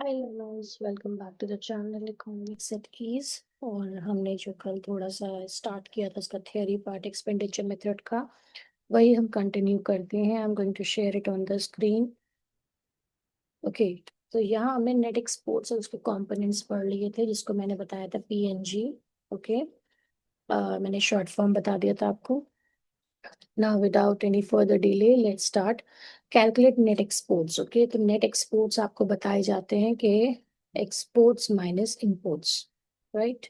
Hi guys, welcome back to the channel economics at ease. और हमने जो कल थोड़ा सा स्टार्ट किया था उसका थियरी पार्ट एक्सपेंडिचर मेथड का, वही हम कंटिन्यू करते हैं। I am going to share it on the screen. Okay, तो यहाँ हमने नेट एक्सपोर्ट्स और उसके कंपोनेंट्स पढ़ लिए थे, जिसको मैंने बताया था पीएनजी। ओके, मैंने शॉर्ट फॉर्म बता दिया था आपको। Now, without any further delay, let's start. Calculate net exports. Okay, तो net exports आपको बताए जाते हैं कि exports minus imports, right?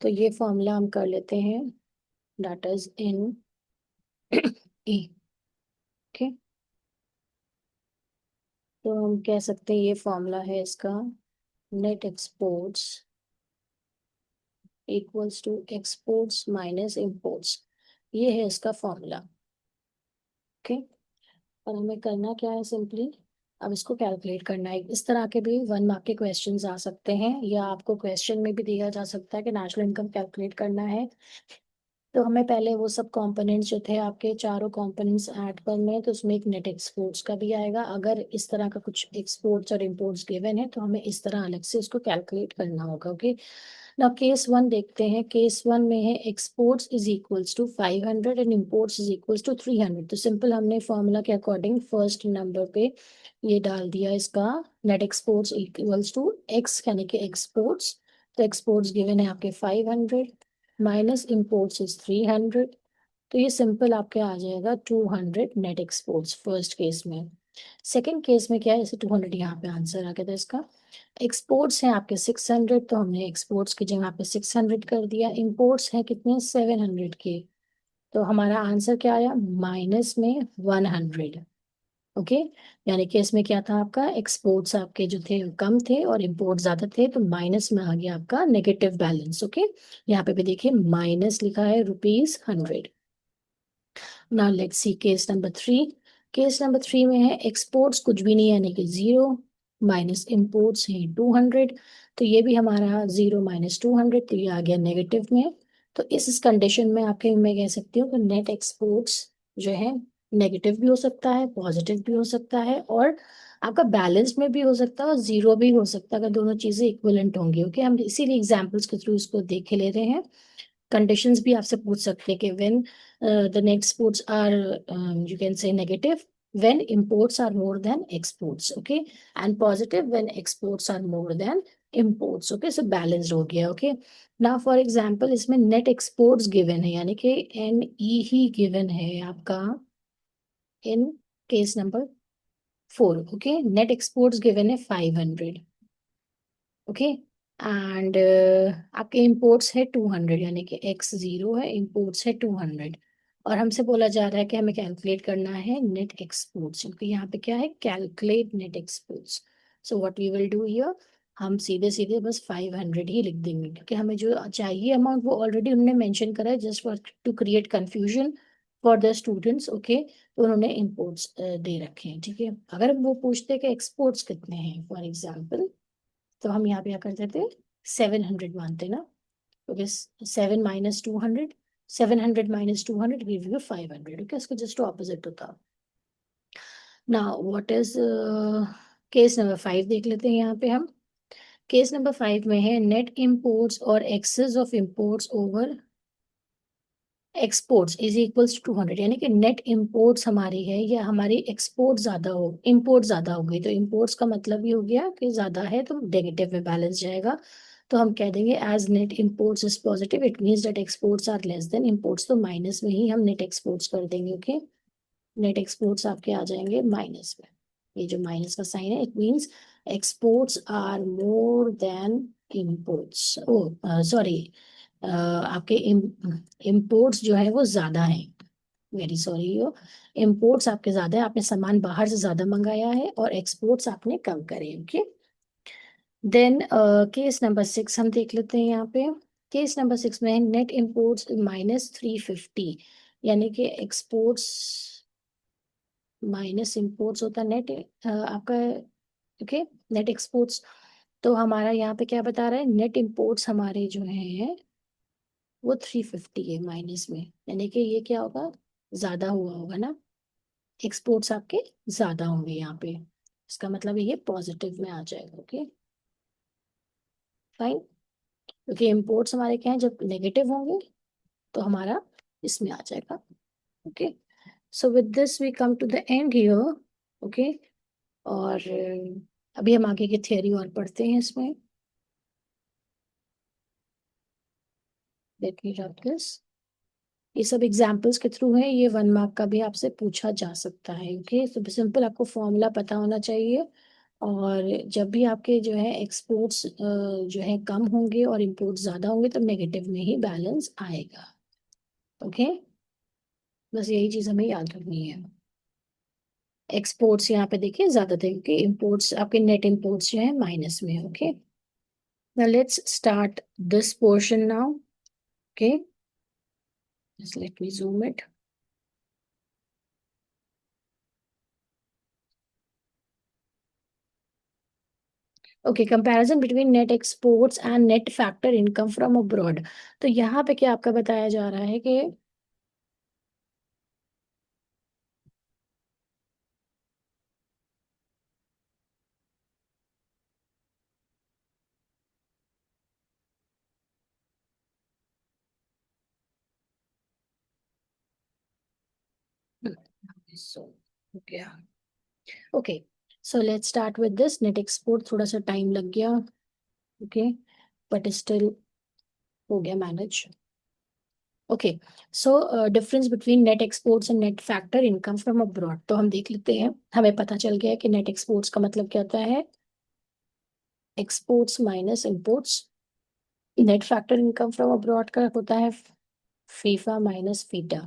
तो ये फॉर्मूला हम कर लेते हैं, that is in E. Okay, तो हम कह सकते हैं ये फॉर्मूला है इसका, net exports equals to exports minus imports। ये है इसका फॉर्मूला। ओके, और हमें करना क्या है, सिंपली अब इसको कैलकुलेट करना है। इस तरह के भी 1 मार्क के क्वेश्चंस आ सकते हैं, या आपको क्वेश्चन में भी दिया जा सकता है कि नेशनल इनकम कैलकुलेट करना है। तो हमें पहले वो सब कंपोनेंट्स जो थे आपके, चारों कंपोनेंट्स ऐड करने हैं। तो उसमें एक नेट एक्सपोर्ट्स का भी आएगा। अगर इस तरह का कुछ एक्सपोर्ट्स और इम्पोर्ट्स गिवन है तो हमें इस तरह अलग से उसको कैलकुलेट करना होगा। ओके, ना केस 1 देखते हैं। केस 1 में है exports is equals to 500 and imports is equals to 300। तो सिंपल हमने फॉर्मूला के अकॉर्डिंग फर्स्ट नंबर पे ये डाल दिया इसका, net exports equals to X यानी कि एक्सपोर्ट्स। तो एक्सपोर्ट्स गिवन है आपके 500 माइनस इम्पोर्ट्स इज 300। तो ये सिंपल आपके आ जाएगा 200 नेट एक्सपोर्ट्स फर्स्ट केस में। सेकंड केस में क्या है, जैसे 200 यहाँ पे आंसर आ गया था इसका। एक्सपोर्ट्स हैं आपके 600, तो हमने एक्सपोर्ट्स की जगह पे 600 कर दिया। इंपोर्ट्स हैं कितने, 700 के। तो हमारा आंसर क्या आया, माइनस में 100। ओके, यानी कि इसमें क्या था, आपका एक्सपोर्ट्स आपके जो थे कम थे और इंपोर्ट ज्यादा थे, तो माइनस में आ गया आपका नेगेटिव बैलेंस। ओके, यहाँ पे भी देखिए माइनस लिखा है ₹100। Now let's see case number 3। Case number 3 में है एक्सपोर्ट्स कुछ भी नहीं है, यानी कि 0 माइनस इम्पोर्ट्स है 200। तो ये भी हमारा 0 माइनस 200, तो ये आ गया नेगेटिव में। तो इस कंडीशन में आपके मैं कह सकती हूँ कि नेट एक्सपोर्ट्स जो है नेगेटिव भी हो सकता है, पॉजिटिव भी हो सकता है, और आपका बैलेंस में भी हो सकता है और जीरो भी हो सकता है, अगर दोनों चीजें इक्विवेलेंट होंगी। ओके, हम इसीलिए एग्जांपल्स के थ्रू इसको देख ले रहे हैं। कंडीशंस भी आपसे पूछ सकते हैं कि when the net exports are, you can say negative when imports are more than exports. Okay, and positive when exports are more than imports. Okay, so balanced हो गया। ओके, नाउ फॉर एग्जांपल इसमें net exports given है, यानी कि NE ही given है आपका in case number 4। Okay, net exports given है 500। ओके, एंड आपके इंपोर्ट्स है 200, यानी कि x0 है, इंपोर्ट्स है 200। और हमसे बोला जा रहा है कि हमें कैलकुलेट करना है नेट एक्सपोर्ट्स, क्योंकि यहाँ पे क्या है, calculate net exports. So what we will do here, हम सीधे सीधे बस 500 ही लिख देंगे, क्योंकि हमें जो चाहिए अमाउंट वो ऑलरेडी हमने मेंशन करा है, just for to create confusion for the students. Okay, तो उन्होंने इंपोर्ट्स दे रखे हैं। ठीक है, अगर वो पूछते हैं कि एक्सपोर्ट्स कितने हैं फॉर एग्जाम्पल, तो हम यहाँ पे क्या करते थे, 700 मानते ना, क्योंकि 700 गिव यू 500। ओके, इसका जस्ट ऑपोजिट होता। Now what is case number 5 देख लेते हैं यहाँ पे हम। केस नंबर 5 में है नेट इंपोर्ट्स और excess of imports over exports is equals to 200, यानी कि नेट इंपोर्ट्स हमारी है या हमारी एक्सपोर्ट ज्यादा हो, इंपोर्ट ज्यादा हो गई। तो इंपोर्ट्स का मतलब ये हो गया कि ज्यादा है तो नेगेटिव में बैलेंस जाएगा। तो हम कह देंगे as net imports is positive it means that exports are less than imports. तो माइनस में ही हम नेट एक्सपोर्ट्स कर देंगे। ओके, नेट एक्सपोर्ट्स आपके आ जाएंगे माइनस में। ये जो माइनस का साइन है it means exports are more than imports. Oh sorry, आपके इम्पोर्ट्स जो है वो ज्यादा है, वेरी सॉरी यो, इम्पोर्ट्स आपके ज्यादा है, आपने सामान बाहर से ज्यादा मंगाया है और एक्सपोर्ट्स आपने कम करे। ओके, देन केस नंबर 6 हम देख लेते हैं यहाँ पे। केस नंबर 6 में नेट इम्पोर्ट्स माइनस 350, यानी कि एक्सपोर्ट्स माइनस इम्पोर्ट्स होता है नेट आपका। Okay, net exports. तो हमारा यहाँ पे क्या बता रहा है, नेट इम्पोर्ट्स हमारे जो है वो 350 है माइनस में, यानी कि ये क्या होगा, ज्यादा हुआ होगा ना, एक्सपोर्ट्स आपके ज्यादा होंगे यहाँ पे। इसका मतलब ये पॉजिटिव में आ जाएगा। ओके फाइन, क्योंकि इम्पोर्ट्स हमारे क्या है, जब नेगेटिव होंगे तो हमारा इसमें आ जाएगा। Okay, so with this we come to the end here. Okay, और अभी हम आगे की थियरी और पढ़ते हैं इसमें। Let me rub this. ये सब एग्जाम्पल्स के थ्रू है, ये 1 मार्क का भी आपसे पूछा जा सकता है। ओके, तो सिंपल आपको फॉर्मूला पता होना चाहिए। और जब भी आपके जो है एक्सपोर्ट्स जो है कम होंगे और इंपोर्ट्स ज्यादा होंगे तो नेगेटिव में ही बैलेंस आएगा। ओके, बस यही चीज हमें याद रखनी है। एक्सपोर्ट्स यहाँ पे देखिए ज्यादा थे क्योंकि इंपोर्ट्स, आपके नेट इंपोर्ट्स जो है माइनस में है। Okay, now let's start this portion now. Okay, just let me zoom it. Okay, comparison between net exports and net factor income from abroad. तो यहाँ पे क्या आपका बताया जा रहा है कि so okay, okay, so let's start with this net export. थोड़ा सा टाइम लग गया। ओके, बट स्टिल हो गया manage. Okay, so difference between net exports and net factor income from abroad, तो हम देख लेते हैं। हमें पता चल गया है कि नेट एक्सपोर्ट्स का मतलब क्या होता है, exports minus imports. Net factor income from abroad का होता है फीफा माइनस फीटा,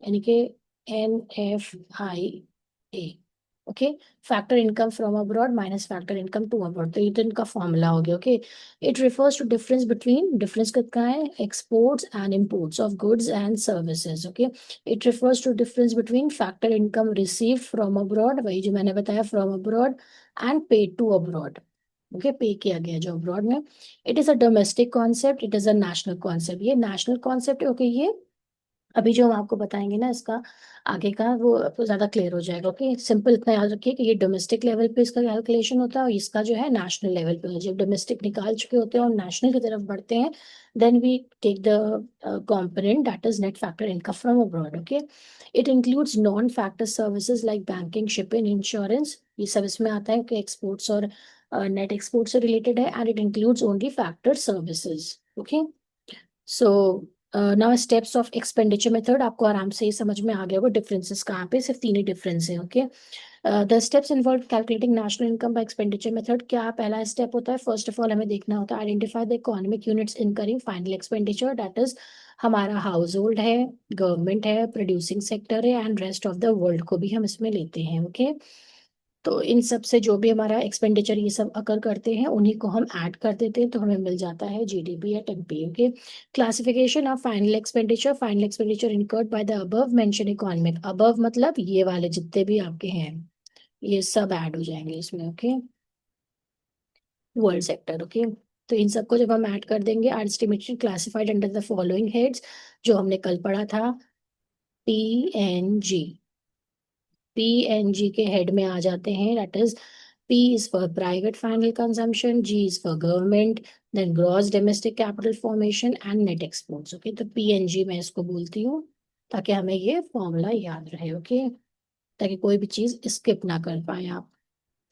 यानी कि NFIA। Okay, factor income from abroad minus factor income to abroad, तो ये तो इनका फॉर्मूला हो गया। Okay, it refers to difference between, difference कितना है, exports and imports of goods and services. Okay, it refers to difference between factor income receive from abroad, वही जो मैंने बताया from abroad, and paid to abroad. Okay, पे किया गया जो अब्रॉड में। It is a domestic concept, it is a national concept. ये नेशनल कॉन्सेप्ट है। ओके, ये अभी जो हम आपको बताएंगे ना इसका आगे का, वो आपको ज्यादा क्लियर हो जाएगा। ओके, सिंपल इतना याद रखिए कि ये डोमेस्टिक लेवल पे इसका कैलकुलेशन होता है और इसका जो है नेशनल लेवल पे। जब डोमेस्टिक निकाल चुके होते हैं और नेशनल की तरफ बढ़ते हैं, then we take the component that is net factor income from abroad. Okay, it includes non factor services like banking, shipping, insurance, ये सब इसमें आता है कि एक्सपोर्ट्स और नेट एक्सपोर्ट से रिलेटेड है। And it includes only factor services. Okay, so now steps of expenditure method, आपको आराम से ये समझ में आ गया होगा डिफरेंसेस कहाँ पे, सिर्फ तीन ही डिफरेंस है। Okay, the steps involve calculating national income by expenditure method. क्या पहला स्टेप होता है, फर्स्ट ऑफ ऑल हमें देखना होता है identify the economic units incurring final expenditure, that is हमारा हाउस होल्ड है, गवर्नमेंट है, प्रोड्यूसिंग सेक्टर है, and rest of the world को भी हम इसमें लेते हैं। ओके, तो इन सब से जो भी हमारा एक्सपेंडिचर ये सब अकर करते हैं उन्हीं को हम ऐड कर देते हैं, तो हमें मिल जाता है GDP या टेम्पी। Okay, classification of final expenditure, final expenditure incurred by the above mention economic, above मतलब ये वाले जितने भी आपके हैं ये सब ऐड हो जाएंगे इसमें। Okay, world sector. ओके, तो इन सबको जब हम ऐड कर देंगे, are estimated classified under the following heads, जो हमने कल पढ़ा था, PNG। PNG के हेड में आ जाते हैं, that is P is for private final consumption, G is for government, then gross domestic capital formation and net exports. Okay, तो PNG मैं इसको बोलती हूँ ताकि हमें ये फॉर्मूला याद रहे। ओके, ताकि कोई भी चीज स्किप ना कर पाए आप।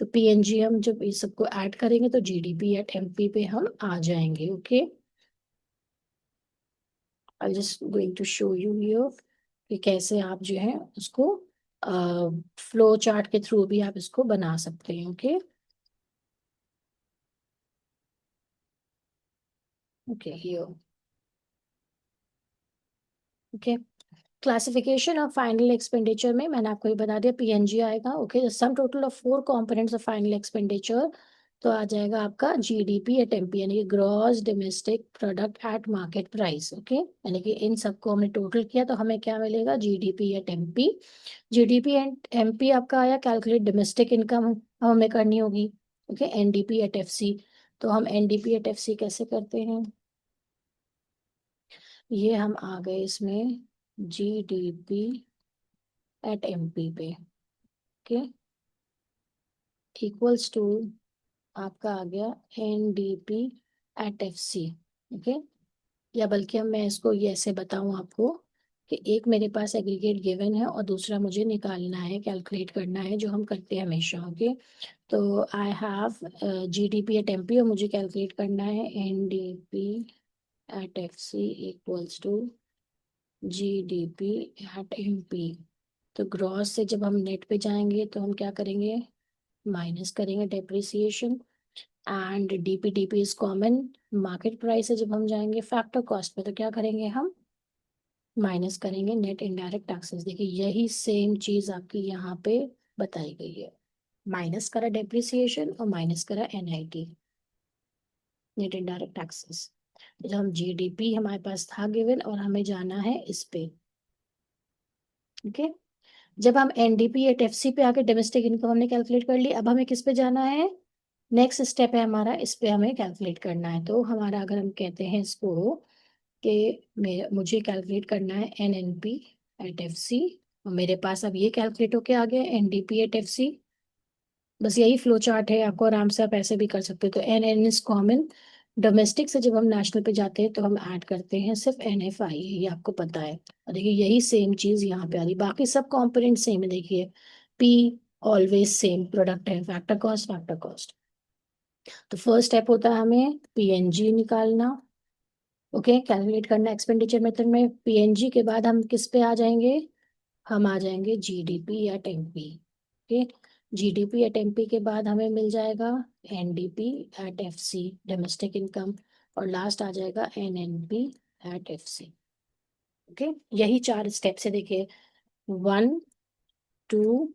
तो PNG हम जब ये सबको ऐड करेंगे तो GDP एट MP पे हम आ जाएंगे। Okay, I just going to show you here कि कैसे आप जो है उसको फ्लो चार्ट के थ्रू भी आप इसको बना सकते हैं। Okay, okay here. Okay, classification of final expenditure में मैंने आपको ये बता दिया, PNG आएगा। Okay, sum total of 4 components of final expenditure, तो आ जाएगा आपका GDP एट MP, यानी कि gross domestic product at market price. Okay, यानी कि इन सबको हमने टोटल किया तो हमें क्या मिलेगा, GDP at MP। GDP and MP आपका आया, कैलकुलेट डोमेस्टिक इनकम हमें करनी होगी। ओके, NDP एट FC, तो हम NDP एट FC कैसे करते हैं, ये हम आ गए इसमें GDP एट MP पे। ओके, इक्वल्स टू आपका आ गया NDP एट FC। ओके, या बल्कि हम मैं इसको ये ऐसे बताऊं आपको कि एक मेरे पास एग्रीगेट गिवन है और दूसरा मुझे निकालना है, कैलकुलेट करना है, जो हम करते हैं हमेशा। ओके, तो I have GDP at MP और मुझे कैलकुलेट करना है NDP at FC equals to GDP at MP। तो ग्रॉस से जब हम नेट पे जाएंगे तो हम क्या करेंगे, माइनस करेंगे depreciation, and DP is common. Market price से जब हम जाएंगे फैक्टर कॉस्ट पे तो क्या करेंगे हम, माइनस करेंगे नेट इनडायरेक्ट टैक्सेस। देखिए यही सेम चीज आपकी यहाँ पे बताई गई है, माइनस करा डेप्रिसिएशन और माइनस करा NIT, नेट इनडायरेक्ट टैक्सेस। तो जब हम GDP हमारे पास था गिवन और हमें जाना है इस पे। ओके, जब हम NDP एट FC पे आके डोमेस्टिक इनकम हमने कैलकुलेट कर ली, अब हमें किस पे जाना है, नेक्स्ट स्टेप है हमारा, इस पे हमें कैलकुलेट करना है। तो हमारा अगर हम कहते हैं इसको कि मुझे कैलकुलेट करना है NNP एट FC, और मेरे पास अब ये कैलकुलेट होके आ गया NDP एट FC। बस यही फ्लो चार्ट है, आपको आराम से आप ऐसे भी कर सकते हो। तो NN इज कॉमन, डोमेस्टिक से जब हम नेशनल पे जाते हैं तो हम ऐड करते हैं सिर्फ NFI, ये आपको पता है। और देखिए यही सेम चीज यहाँ पे आ रही, बाकी सब कंपोनेंट सेम है। देखिए P ऑलवेज सेम प्रोडक्ट है, फैक्टर कॉस्ट फैक्टर कॉस्ट। तो फर्स्ट स्टेप होता है हमें PNG निकालना। ओके, कैलकुलेट करना एक्सपेंडिचर मेथड में। PNG के बाद हम किस पे आ जाएंगे, हम आ जाएंगे GDP at MP। Okay, GDP at MP के बाद हमें मिल जाएगा NDP at FC domestic income, और लास्ट आ जाएगा NNP एट FC। ओके, यही चार स्टेप्स है देखिए, 1 2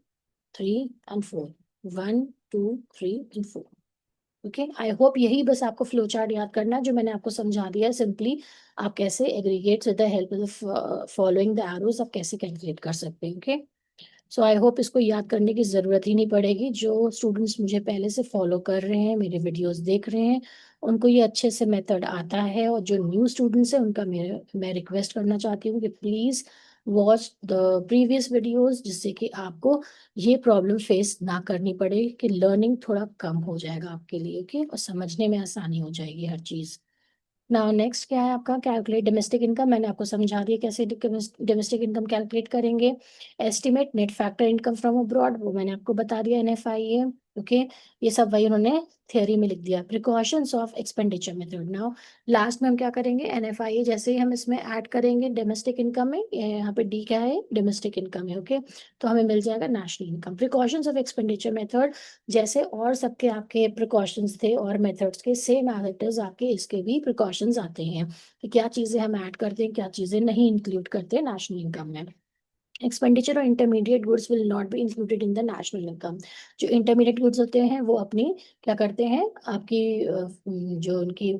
3 and 4, 1 2 3 and 4। Okay, I hope यही बस आपको फ्लो चार्ट याद करना है जो मैंने आपको समझा दिया है सिंपली। आप कैसे aggregate with the help of following the arrows आप कैसे कैलकुलेट कर सकते हैं। ओके, सो आई होप इसको याद करने की ज़रूरत ही नहीं पड़ेगी। जो स्टूडेंट्स मुझे पहले से फॉलो कर रहे हैं, मेरे वीडियोस देख रहे हैं, उनको ये अच्छे से मेथड आता है। और जो न्यू स्टूडेंट्स हैं उनका मैं रिक्वेस्ट करना चाहती हूँ कि please watch the previous videos, जिससे कि आपको ये प्रॉब्लम फेस ना करनी पड़े, कि लर्निंग थोड़ा कम हो जाएगा आपके लिए। ओके, और समझने में आसानी हो जाएगी हर चीज़। नाउ नेक्स्ट क्या है आपका, कैलकुलेट डोमेस्टिक इनकम। मैंने आपको समझा दिया कैसे डोमेस्टिक इनकम कैलकुलेट करेंगे। Estimate net factor income from abroad, वो मैंने आपको बता दिया, NFI है। ओके, ये सब वही उन्होंने थियोरी में लिख दिया। Precautions of expenditure method. Now last में हम क्या करेंगे, NFI जैसे ही हम इसमें ऐड करेंगे डोमेस्टिक इनकम में, यहाँ पे D क्या है, डोमेस्टिक इनकम है। ओके, तो हमें मिल जाएगा national income. Precautions of expenditure method, जैसे और सबके आपके प्रिकॉशंस थे और मेथड्स के, सेम एज इट इज आपके इसके भी प्रिकॉशंस आते हैं कि क्या चीजें हम ऐड करते हैं, क्या चीजें नहीं इंक्लूड करते हैं नेशनल इनकम में। एक्सपेंडिचर और intermediate goods will not be included in the national income. जो इंटरमीडिएट गुड्स होते हैं वो अपनी क्या करते हैं, आपकी जो उनकी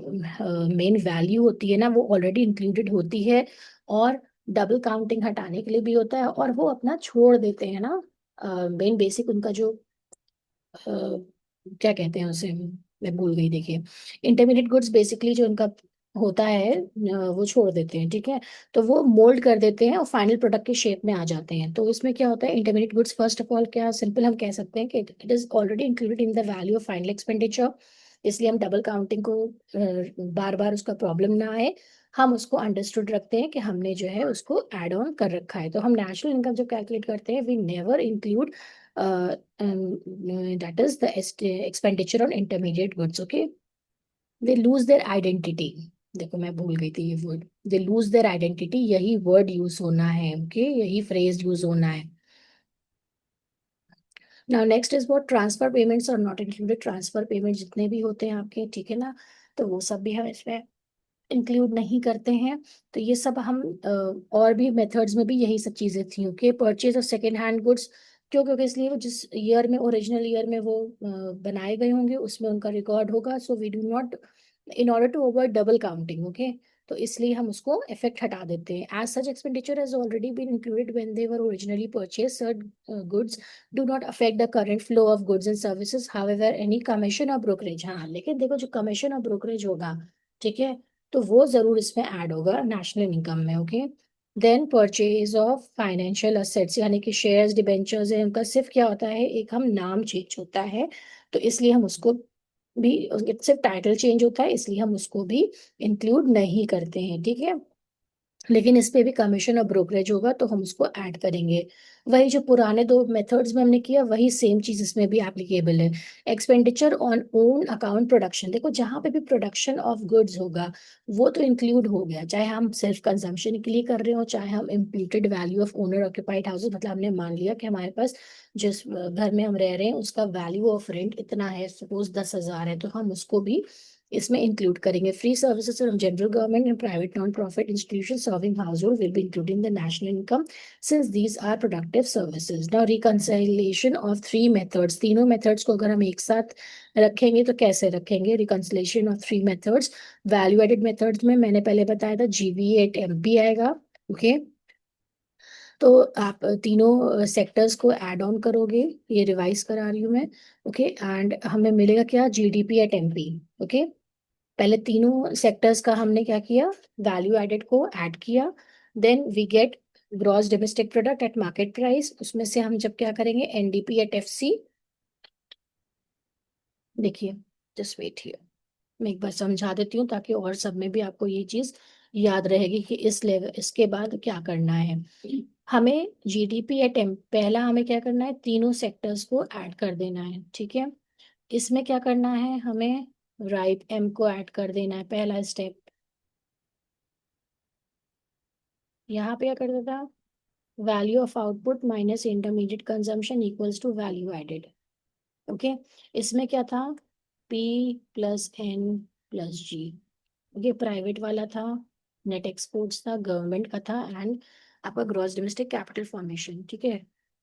मेन वैल्यू होती है ना, वो ऑलरेडी इंक्लूडेड होती है, और डबल काउंटिंग हटाने के लिए भी होता है, और वो अपना छोड़ देते हैं ना मेन बेसिक उनका जो क्या कहते हैं उसे, मैं भूल गई। देखिए इंटरमीडिएट गुड्स बेसिकली जो उनका होता है वो छोड़ देते हैं, ठीक है। तो वो मोल्ड कर देते हैं और फाइनल प्रोडक्ट के शेप में आ जाते हैं। तो इसमें क्या होता है, intermediate goods first of all क्या सिंपल हम कह सकते हैं कि it is already included in the value of final expenditure, इसलिए हम डबल काउंटिंग को बार बार उसका प्रॉब्लम ना आए, हम उसको अंडरस्टूड रखते हैं कि हमने जो है उसको ऐड ऑन कर रखा है। तो हम नेशनल इनकम जब कैलकुलेट करते हैं, we never include that is the expenditure on intermediate goods. Okay, they lose their identity। देखो मैं भूल गई थी ये word, they lose their identity, यही वर्ड यूज होना है। ओके, यही फ्रेज यूज होना है। Now next is what, transfer payments are not included. Transfer payment जितने भी होते हैं आपके, ठीक है ना, तो वो सब भी हम इसमें इंक्लूड नहीं करते हैं। तो ये सब हम और भी मेथड्स में भी यही सब चीज़ें थी। Okay, purchase of second hand goods, क्यों, क्योंकि इसलिए वो जिस ईयर में, ओरिजिनल ईयर में वो बनाए गए होंगे उसमें उनका रिकॉर्ड होगा। So we do not, in order to avoid double counting. Okay, तो इसलिए हम उसको इफेक्ट हटा देते हैं। As such expenditure has already been included when they were originally purchase, certain goods do not affect the current flow of goods and services, however any commission और brokerage. हाँ, लेकिन देखो जो कमीशन और ब्रोकरेज होगा, ठीक है, तो वो जरूर इसमें ऐड होगा नेशनल इनकम में। Okay, then purchase of financial assets, यानी कि शेयर्स डिबेंचर्स है, उनका सिर्फ क्या होता है, एक हम नाम चेंज होता है, तो इसलिए हम उसको भी, सिर्फ टाइटल चेंज होता है, इसलिए हम उसको भी इंक्लूड नहीं करते हैं, ठीक है। लेकिन इस पे भी कमीशन और ब्रोकरेज होगा तो हम उसको ऐड करेंगे। वही जो पुराने दो मेथड्स में हमने किया, वही सेम चीज इसमें भी एप्लीकेबल है। Expenditure on own account production, देखो जहां पे भी प्रोडक्शन ऑफ गुड्स होगा वो तो इंक्लूड हो गया, चाहे हम सिर्फ कंजम्पशन के लिए कर रहे हो, चाहे हम imputed value of owner occupied houses, मतलब हमने मान लिया कि हमारे पास जिस घर में हम रह रहे हैं उसका वैल्यू ऑफ रेंट इतना है, सपोज 10,000 है, तो हम उसको भी इसमें इंक्लूड करेंगे। Free services from general government and private non profit institution serving household will be including the national income since these are productive services. Now reconciliation of three methods, तीनों मेथड्स को अगर हम एक साथ रखेंगे तो कैसे रखेंगे, reconciliation of three methods. Value added methods में मैंने पहले बताया था जीवीए एट एमपी आएगा, ओके। तो आप तीनों सेक्टर्स को ऐड ऑन करोगे, ये रिवाइज करा रही हूँ मैं, ओके। एंड हमें मिलेगा क्या, जीडीपी एट एमपी, ओके। पहले तीनों सेक्टर्स का हमने क्या किया, वैल्यू एडेड को ऐड किया, then we get gross domestic product at market price, उसमें से हम जब क्या करेंगे, एनडीपी एट एफसी। देखिए, जस्ट वेट हियर, मैं एक बार समझा देती हूँ ताकि और सब में भी आपको ये चीज याद रहेगी कि इस लेवल, इसके बाद क्या करना है। हमें जीडीपी एट एम, पहला हमें क्या करना है, तीनों सेक्टर्स को ऐड कर देना है, ठीक है। इसमें क्या करना है, हमें राइट एम को ऐड कर देना है, पहला स्टेप। यहाँ पे क्या कर देता, value of output minus intermediate consumption equals to value added, okay. इसमें क्या था, P plus N plus G, okay. Private वाला था, नेट एक्सपोर्ट्स था, गवर्नमेंट का था, एंड आपका ग्रॉस डोमेस्टिक कैपिटल फॉर्मेशन, ठीक है।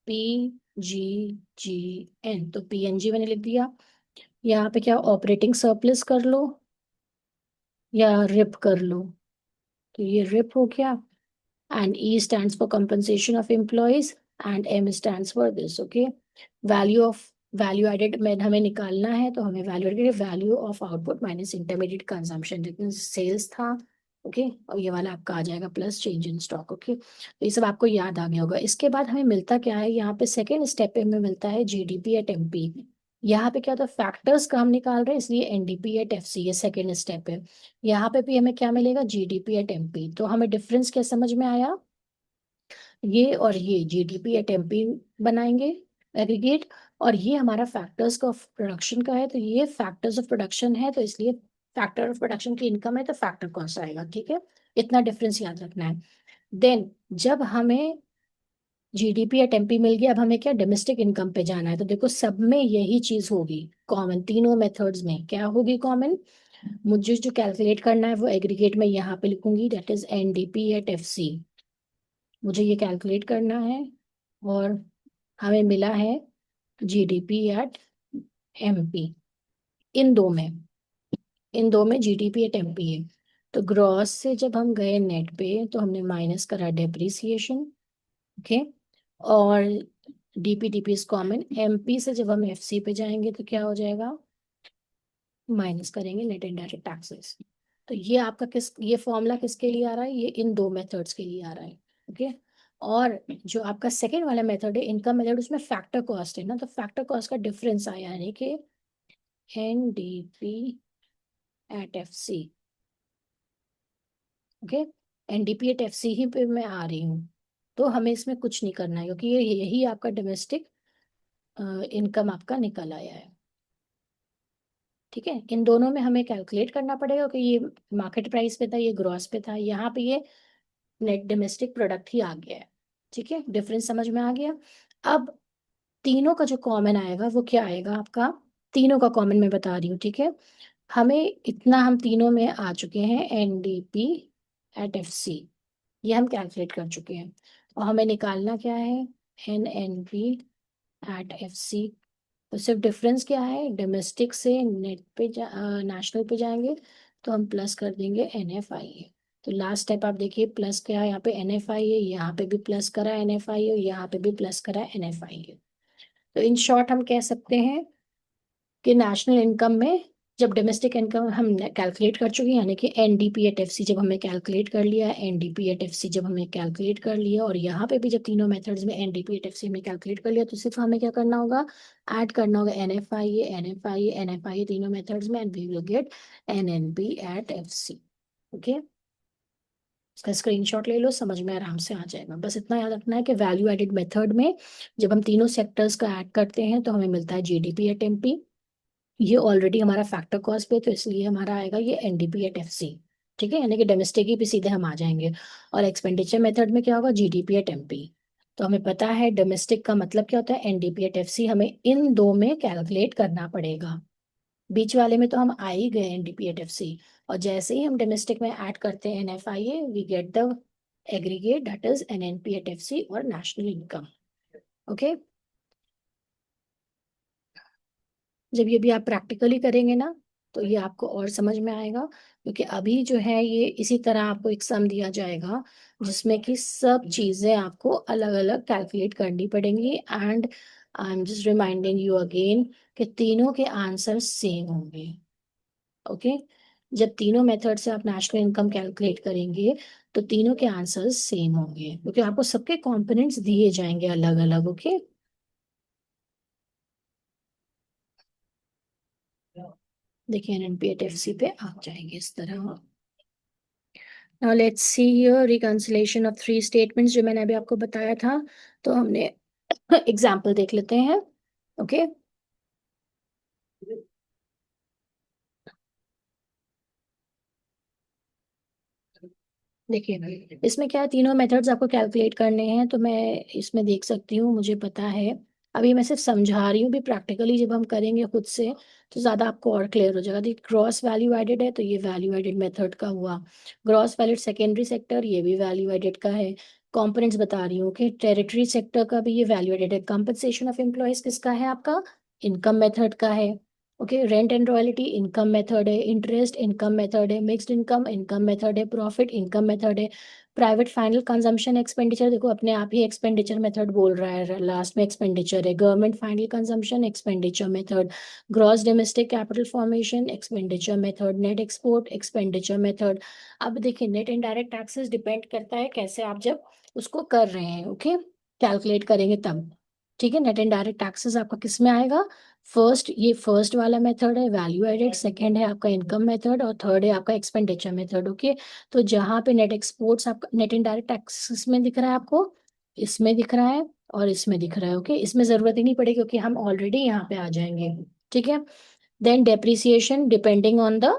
P जी जी एन, तो PNG मैंने लिख दिया। यहाँ पे क्या, ऑपरेटिंग सरप्लस कर लो या रिप कर लो, तो ये रिप हो गया। And E stands for compensation of employees and M stands for this, okay। value of value added में हमें निकालना है, तो हमें value added value of output minus intermediate consumption, जितने सेल्स था, ओके। और ये वाला आपका आ जाएगा plus change in stock, okay. तो ये सब आपको याद आ गया होगा। इसके बाद हमें मिलता क्या है, यहाँ पे सेकेंड स्टेप पे हमें मिलता है जीडीपी एट एमपी। यहाँ पे क्या होता है, फैक्टर्स का हम निकाल रहे हैं, इसलिए एनडीपी एट एफसी, ये सेकेंड स्टेप है। यहाँ पे भी हमें क्या मिलेगा, जीडीपी एट एमपी। तो हमें डिफरेंस क्या समझ में आया, ये और ये जीडीपी या टेम्पी बनाएंगे एग्रीगेट, और ये हमारा फैक्टर्स ऑफ प्रोडक्शन का है, तो ये फैक्टर्स ऑफ प्रोडक्शन है, तो इसलिए फैक्टर ऑफ प्रोडक्शन की इनकम है तो फैक्टर कौन सा आएगा, ठीक है। इतना डिफरेंस याद रखना है। देन जब हमें जीडीपी या टेम्पी मिल गया, अब हमें क्या, डोमेस्टिक इनकम पे जाना है, तो देखो सब में यही चीज होगी कॉमन, तीनों मेथड्स में क्या होगी कॉमन। मुझे जो कैलकुलेट करना है वो एग्रीगेट में यहाँ पे लिखूंगी, that is NDP at FC. मुझे ये कैलकुलेट करना है, और हमें मिला है जीडीपी एट एमपी। इन दो में, इन दो में जीडीपी एट एमपी है। तो ग्रॉस से जब हम गए नेट पे तो हमने माइनस करा डेप्रिसिएशन, ओके। और डीपी इज कॉमन, एमपी से जब हम एफसी पे जाएंगे तो क्या हो जाएगा, माइनस करेंगे नेट इनडायरेक्ट टैक्सेस। तो ये आपका किस, ये फॉर्मूला किसके लिए आ रहा है, ये इन दो मेथड्स के लिए आ रहा है, ओके। और जो आपका सेकेंड वाला मेथड है इनकम मेथड, उसमें फैक्टर कॉस्ट है ना, तो फैक्टर कॉस्ट का डिफरेंस आया, यानी कि NDP at F C, okay. NDP at F C ही पे मैं आ रही हूँ, तो हमें इसमें कुछ नहीं करना है क्योंकि ये यही आपका डोमेस्टिक इनकम आपका निकल आया है, ठीक है। इन दोनों में हमें कैलकुलेट करना पड़ेगा कि ये मार्केट प्राइस पे था, ये ग्रॉस पे था, यहाँ पे ये नेट डोमेस्टिक प्रोडक्ट ही आ गया है, ठीक है। डिफरेंस समझ में आ गया। अब तीनों का जो कॉमन आएगा वो क्या आएगा आपका, तीनों का कॉमन मैं बता रही हूँ, ठीक है। हमें इतना, हम तीनों में आ चुके हैं एनडीपी एट एफ सी, ये हम कैलकुलेट कर चुके हैं, और हमें निकालना क्या है, एनएनपी एट एफ सी। तो सिर्फ डिफरेंस क्या है, डोमेस्टिक से नेट पे नेशनल पे जाएंगे तो हम प्लस कर देंगे एन एफ आई ए। तो लास्ट स्टेप आप देखिए, प्लस क्या है यहाँ पे, एन एफ आई है, यहाँ पे भी प्लस करा एन एफ आई है, यहाँ पे भी प्लस करा एन एफ आई है। तो इन शॉर्ट हम कह सकते हैं कि नेशनल इनकम में जब डोमेस्टिक इनकम हम कैलकुलेट कर चुके हैं, यानी कि एनडीपी एट एफसी जब हमने कैलकुलेट कर लिया, एनडीपी एट एफसी जब हमने कैलकुलेट कर लिया, और यहाँ पे भी जब तीनों मेथड्स में एनडीपी एट एफसी हमने कैलकुलेट कर लिया, तो सिर्फ हमें क्या करना होगा, ऐड करना होगा एन एफ आई ए तीनों मेथड्स में, and we will get NNP at FC. Okay, इसका स्क्रीनशॉट ले लो, समझ में आराम से आ जाएगा। बस इतना याद रखना है कि वैल्यू एडेड मेथड में जब हम तीनों सेक्टर्स का ऐड करते हैं तो हमें मिलता है जीडीपी एट एमपी। ये ऑलरेडी हमारा फैक्टर कॉस्ट पे, तो इसलिए हमारा आएगा ये एनडीपी एट एफसी। ठीक है, यानी कि डोमेस्टिक ही पे सीधे हम आ जाएंगे। और एक्सपेंडिचर मेथड में क्या होगा, जीडीपी एट एमपी। तो हमें पता है डोमेस्टिक का मतलब क्या होता है, एनडीपी एट एफसी, हमें इन दो में कैलकुलेट करना पड़ेगा। बीच वाले में तो हम आ ही गए एनडीपी एट एफसी, और जैसे ही हम डोमेस्टिक में ऐड करते हैं NFIA, we get the aggregate that is NNP at FC और नेशनल इनकम। ओके, जब ये भी आप प्रैक्टिकली करेंगे ना, तो ये आपको और समझ में आएगा, क्योंकि अभी जो है ये इसी तरह आपको एक सम दिया जाएगा जिसमें कि सब चीजें आपको अलग अलग कैलकुलेट करनी पड़ेंगी, and I am just reminding you again कि तीनों के आंसर सेम होंगे। ओके, जब तीनों मेथड से आप नेशनल इनकम कैलकुलेट करेंगे तो तीनों के आंसर्स सेम होंगे, क्योंकि आपको सबके कंपोनेंट्स दिए जाएंगे अलग अलग। ओके, देखिए एनएनपीएटएफसी पे आप जाएंगे इस तरह। Now let's see here reconciliation of three statements, जो मैंने अभी आपको बताया था। तो हमने एग्जाम्पल देख लेते हैं। ओके, देखिए इसमें क्या है, तीनों मेथड्स आपको कैलकुलेट करने हैं, तो मैं इसमें देख सकती हूँ, मुझे पता है। अभी मैं सिर्फ समझा रही हूँ, भी प्रैक्टिकली जब हम करेंगे खुद से तो ज़्यादा आपको और क्लियर हो जाएगा। देखिए ग्रॉस वैल्यू एडेड है, तो ये वैल्यू एडेड मेथड का हुआ। ग्रॉस वैल्यू सेकेंडरी सेक्टर, ये भी वैल्यू एडेड का है। कंपोनेंट्स बता रही हूँ कि टेरिटरी सेक्टर का भी ये वैल्यू एडेड है। कंपनसेशन ऑफ एम्प्लॉयज किसका है, आपका इनकम मेथड का है। Okay, rent and royalty income method है, इंटरेस्ट इनकम मेथड है, मिक्स्ड इनकम इनकम मेथड है, प्रॉफिट इनकम मेथड है, प्राइवेट फाइनल कंजम्पशन एक्सपेंडिचर, देखो अपने आप ही एक्सपेंडिचर मेथड बोल रहा है, लास्ट में एक्सपेंडिचर है, government final consumption expenditure method, gross domestic capital formation expenditure method, net export expenditure method. अब देखिए नेट इनडायरेक्ट टैक्सेस डिपेंड करता है कैसे आप जब उसको कर रहे हैं। ओके, कैलकुलेट करेंगे तब। ठीक है, नेट इनडायरेक्ट टैक्सेस आपका किस में आएगा, फर्स्ट ये फर्स्ट वाला मेथड है वैल्यू एडेड, सेकंड है आपका इनकम मेथड, और थर्ड है आपका एक्सपेंडिचर मेथड। ओके, तो जहाँ पे नेट एक्सपोर्ट्स आपका नेट इनडायरेक्ट टैक्सेस में दिख रहा है आपको, इसमें दिख रहा है और इसमें दिख रहा है। ओके, इसमें जरूरत ही नहीं पड़ेगी क्योंकि हम ऑलरेडी यहाँ पे आ जाएंगे। ठीक है, then depreciation depending on the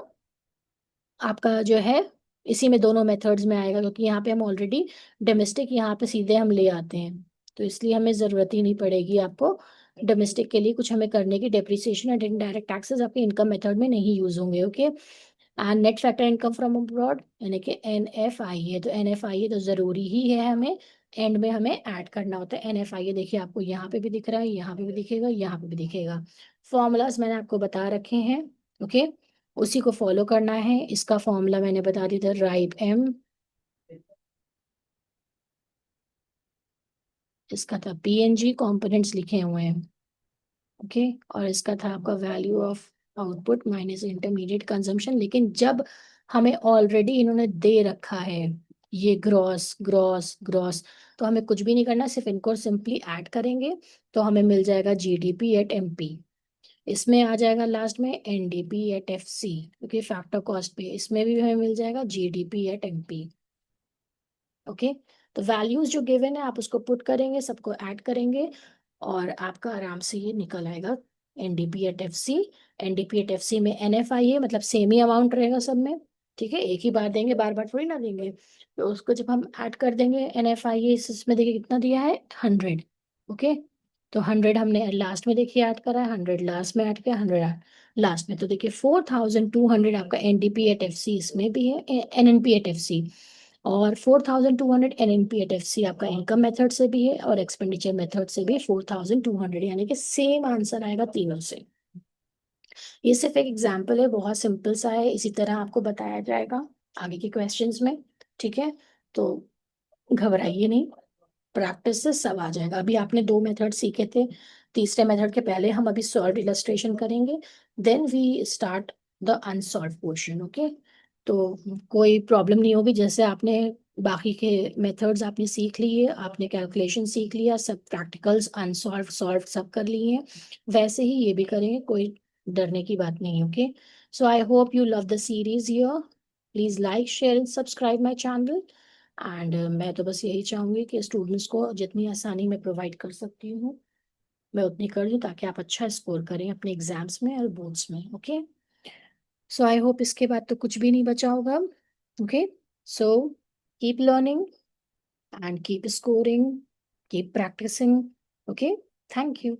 आपका जो है, इसी में दोनों मेथड्स में आएगा, क्योंकि यहाँ पे हम ऑलरेडी डोमेस्टिक यहाँ पे सीधे हम ले आते हैं, तो इसलिए हमें ज़रूरत ही नहीं पड़ेगी आपको डोमेस्टिक के लिए कुछ हमें करने की। डेप्रिसिएशन एंड इनडायरेक्ट टैक्सेस आपके इनकम मेथड में नहीं यूज होंगे। Okay, and net factor income from abroad यानी कि एनएफआई है, तो एनएफआई तो ज़रूरी ही है, हमें एंड में हमें ऐड करना होता है एनएफआई। देखिए आपको यहाँ पे भी दिख रहा है, यहाँ पे भी दिखेगा, यहाँ पे भी दिखेगा। फॉर्मूलाज मैंने आपको बता रखे हैं। ओके, उसी को फॉलो करना है। इसका फॉर्मूला मैंने बता दिया था, राइप एम, इसका था पीएनजी, कंपोनेंट्स लिखे हुए हैं। ओके, और इसका था आपका value of output minus intermediate consumption. लेकिन जब हमें ऑलरेडी इन्होंने दे रखा है ये ग्रॉस ग्रॉस ग्रॉस, तो हमें कुछ भी नहीं करना, सिर्फ इनको सिंपली ऐड करेंगे तो हमें मिल जाएगा जीडीपी एट एमपी। इसमें आ जाएगा लास्ट में एनडीपी एट एफसी, क्योंकि फैक्टर कॉस्ट पे इसमें भी हमें मिल जाएगा जीडीपी एट एमपी। ओके, तो वैल्यूज जो गिवन है आप उसको पुट करेंगे, सबको ऐड करेंगे, और आपका आराम से ये निकल आएगा NDP at F C. NDP at F C में एनएफआई है, मतलब सेम ही अमाउंट रहेगा सब में। ठीक है, एक ही बार देंगे, बार बार थोड़ी ना देंगे, तो उसको जब हम ऐड कर देंगे एनएफआई इसमें देखिए कितना दिया है, 100। ओके, तो 100 हमने लास्ट में देखिए ऐड करा है, 100 लास्ट में ऐड किया, 100 लास्ट में, तो देखिए 4200 आपका एनडीपी एट एफ सी इसमें भी है, एनएनपी एट एफ सी, और 4200 एनएनपीएटएफसी आपका इनकम मेथड से भी है और एक्सपेंडिचर मेथड से भी 4200, यानी कि सेम आंसर आएगा तीनों से। ये सिर्फ एक एग्जाम्पल है, बहुत सिंपल सा है, इसी तरह आपको बताया जाएगा आगे के क्वेश्चंस में। ठीक है, तो घबराइए नहीं, प्रैक्टिस से सब आ जाएगा। अभी आपने दो मेथड सीखे थे, तीसरे मेथड के पहले हम अभी सॉल्व इलस्ट्रेशन करेंगे, then we start the unsolve question. Okay, तो कोई प्रॉब्लम नहीं होगी। जैसे आपने बाकी के मेथड्स आपने सीख लिए, आपने कैलकुलेशन सीख लिया, सब प्रैक्टिकल्स अनसॉल्व सॉल्व सब कर लिए हैं, वैसे ही ये भी करेंगे, कोई डरने की बात नहीं। Okay, so I hope you love the series here. Please like share and subscribe my channel. And मैं तो बस यही चाहूंगी कि स्टूडेंट्स को जितनी आसानी मैं प्रोवाइड कर सकती हूँ मैं उतनी कर दूँ, ताकि आप अच्छा स्कोर करें अपने एग्जाम्स में और बोर्ड्स में। ओके, सो आई होप इसके बाद तो कुछ भी नहीं बचा होगा। Okay, so keep learning and keep scoring, keep practicing. Okay, thank you.